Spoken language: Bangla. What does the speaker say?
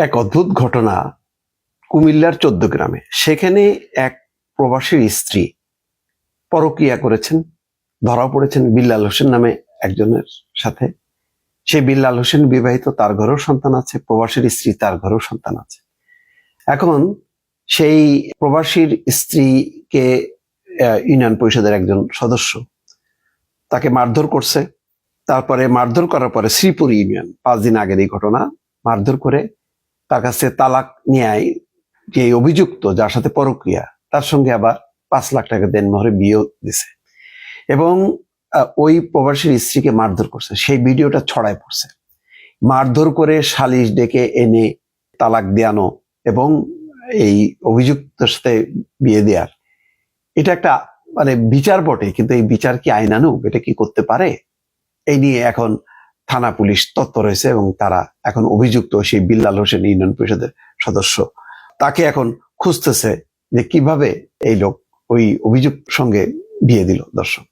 এক অদ্ভুত ঘটনা কুমিল্লার ১৪ গ্রামে। সেখানে এক প্রবাসীর স্ত্রী পরকীয়া করেছেন, ধরা পড়েছেন বিল্লাল হোসেন নামে একজনের সাথে। সেই বিল্লাল হোসেন বিবাহিত, তার ঘরেও সন্তান আছে, প্রবাসীর স্ত্রী, তার ঘরেও সন্তান আছে। এখন সেই প্রবাসীর স্ত্রীকে ইউনিয়ন পরিষদের একজন সদস্য তাকে মারধর করছে। তারপরে মারধর করার পরে শ্রীপুর ইউনিয়ন, 5 দিন আগের এই ঘটনা, মারধর করে তার কাছে তালাক নেয় যে অভিযুক্ত, যার সাথে পরকীয়া, তার সঙ্গে আবার 5 লাখ টাকা দেনমোহরে বিয়ে দিছে এবং ওই প্রবাসীর স্ত্রীকে মারধর করছে। সেই ভিডিওটা ছড়ায় পড়ছে। মারধর করে সালিশ ডেকে এনে তালাক দেয়ানো এবং এই অভিযুক্তের সাথে বিয়ে দেওয়ার, এটা একটা বিচার বটে, কিন্তু এই বিচার কি আইনানুগ? এটা কি করতে পারে? এই নিয়ে এখন থানা পুলিশ তৎপর হয়েছে এবং তারা এখন অভিযুক্ত সেই বিল্লাল হোসেন ইউনিয়ন পরিষদের সদস্য, তাকে এখন খুঁজতেছে যে কিভাবে এই লোক ওই অভিযুক্ত সঙ্গে বিয়ে দিল। দর্শক।